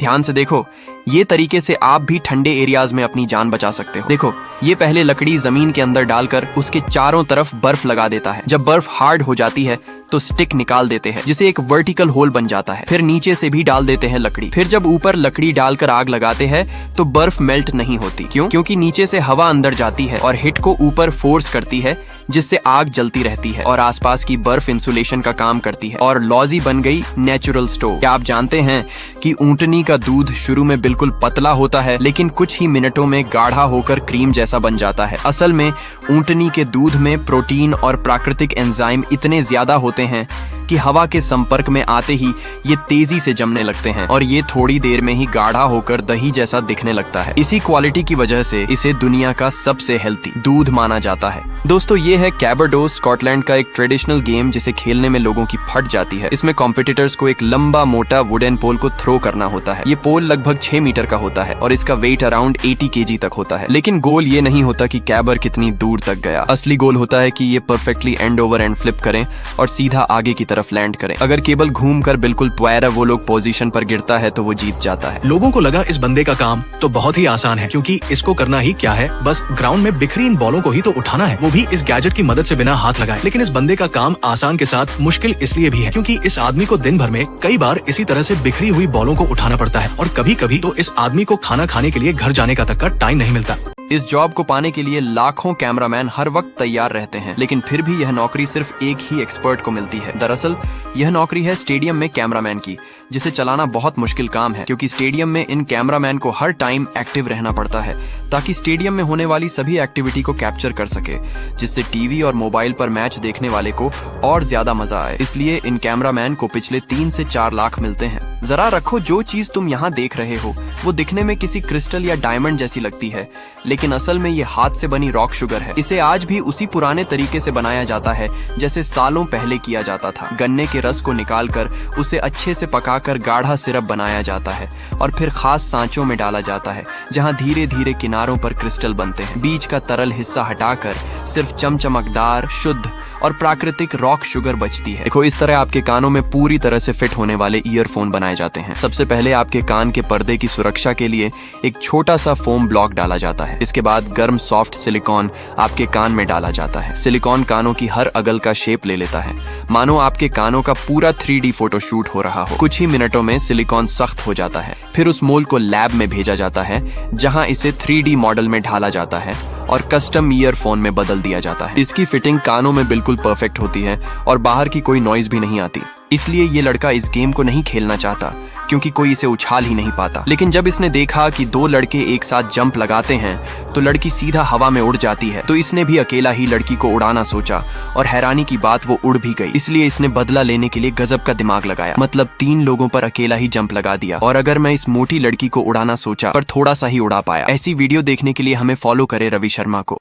ध्यान से देखो, ये तरीके से आप भी ठंडे एरियाज में अपनी जान बचा सकते हो। देखो, ये पहले लकड़ी जमीन के अंदर डालकर उसके चारों तरफ बर्फ लगा देता है। जब बर्फ हार्ड हो जाती है तो स्टिक निकाल देते हैं, जिसे एक वर्टिकल होल बन जाता है। फिर नीचे से भी डाल देते हैं लकड़ी। फिर जब ऊपर लकड़ी डालकर आग लगाते हैं तो बर्फ मेल्ट नहीं होती। क्यों? क्योंकि नीचे से हवा अंदर जाती है और हिट को ऊपर फोर्स करती है, जिससे आग जलती रहती है और आसपास की बर्फ इंसुलेशन का काम करती है। और लॉजी बन गई नेचुरल स्टोव। क्या आप जानते हैं कि ऊंटनी का दूध शुरू में बिल्कुल पतला होता है, लेकिन कुछ ही मिनटों में गाढ़ा होकर क्रीम जैसा बन जाता है। असल में ऊंटनी के दूध में प्रोटीन और प्राकृतिक एंजाइम इतने ज्यादा होते हैं कि हवा के संपर्क में आते ही ये तेजी से जमने लगते हैं और ये थोड़ी देर में ही गाढ़ा होकर दही जैसा दिखने लगता है। इसी क्वालिटी की वजह से इसे दुनिया का सबसे हेल्थी दूध माना जाता है। दोस्तों, ये है कैबरडोस, स्कॉटलैंड का एक ट्रेडिशनल गेम जिसे खेलने में लोगों की फट जाती है। इसमें कॉम्पिटिटर्स को एक लंबा मोटा वुडन पोल को थ्रो करना होता है। ये पोल लगभग 6 मीटर का होता है और इसका वेट अराउंड 80 केजी तक होता है। लेकिन गोल ये नहीं होता कि कैबर कितनी दूर तक गया। असली गोल होता है कि ये perfectly and over and flip करें और सीधा आगे की तरफ लैंड करें। अगर केबल घूमकर बिल्कुल प्वारा वो लोग पोजीशन पर गिरता है तो वो जीत जाता है। लोगों को लगा इस बंदे का काम तो बहुत ही आसान है, क्योंकि इसको करना ही क्या है, बस ग्राउंड में बिखरी इन बॉलों को ही तो उठाना है, वो भी इस गैजेट की मदद से बिना हाथ लगाए। लेकिन इस बंदे का काम आसान के साथ मुश्किल इसलिए भी है क्योंकि इस आदमी को दिन भर में कई बार इसी तरह से बिखरी हुई बॉलों को उठाना पड़ता है और कभी कभी तो इस आदमी को खाना खाने के लिए घर जाने का तक का टाइम नहीं मिलता। इस जॉब को पाने के लिए लाखों कैमरामैन हर वक्त तैयार रहते हैं, लेकिन फिर भी यह नौकरी सिर्फ एक ही एक्सपर्ट को मिलती है। दरअसल यह नौकरी है स्टेडियम में कैमरामैन की, जिसे चलाना बहुत मुश्किल काम है क्योंकि स्टेडियम में इन कैमरामैन को हर टाइम एक्टिव रहना पड़ता है ताकि स्टेडियम में होने वाली सभी एक्टिविटी को कैप्चर कर सके, जिससे टीवी और मोबाइल पर मैच देखने वाले को और ज्यादा मजा आए। इसलिए इन कैमरामैन को पिछले 3 से 4 लाख मिलते हैं। जरा रखो, जो चीज तुम यहाँ देख रहे हो वो दिखने में किसी क्रिस्टल या डायमंड जैसी लगती है, लेकिन असल में ये हाथ से बनी रॉक शुगर है। इसे आज भी उसी पुराने तरीके से बनाया जाता है जैसे सालों पहले किया जाता था। गन्ने के रस को निकालकर उसे अच्छे से पकाकर गाढ़ा सिरप बनाया जाता है और फिर खास सांचों में डाला जाता है जहां धीरे धीरे किनारों पर क्रिस्टल बनते हैं। बीच का तरल हिस्सा हटाकर सिर्फ चमचमकदार, शुद्ध और प्राकृतिक रॉक शुगर बचती है। देखो, इस तरह आपके कानों में पूरी तरह से फिट होने वाले ईयरफोन बनाए जाते हैं। सबसे पहले आपके कान के पर्दे की सुरक्षा के लिए एक छोटा सा फोम ब्लॉक डाला जाता है। इसके बाद गर्म सॉफ्ट सिलिकॉन आपके कान में डाला जाता है। सिलिकॉन कानों की हर अगल का शेप ले लेता है, मानो आपके कानों का पूरा 3D फोटो शूट हो रहा हो। कुछ ही मिनटों में सिलिकॉन सख्त हो जाता है। फिर उस मोल्ड को लैब में भेजा जाता है जहां इसे 3D मॉडल में ढाला जाता है और कस्टम ईयरफोन में बदल दिया जाता है। इसकी फिटिंग कानों में बिल्कुल परफेक्ट होती है और बाहर की कोई नॉइज भी नहीं आती। इसलिए ये लड़का इस गेम को नहीं खेलना चाहता क्योंकि कोई इसे उछाल ही नहीं पाता। लेकिन जब इसने देखा कि 2 लड़के एक साथ जंप लगाते हैं तो लड़की सीधा हवा में उड़ जाती है, तो इसने भी अकेला ही लड़की को उड़ाना सोचा और हैरानी की बात वो उड़ भी गई। इसलिए इसने बदला लेने के लिए गजब का दिमाग लगाया, मतलब 3 लोगों पर अकेला ही जंप लगा दिया। और अगर मैं इस मोटी लड़की को उड़ाना सोचा पर थोड़ा सा ही उड़ा पाया। ऐसी वीडियो देखने के लिए हमें फॉलो करें रवि शर्मा को।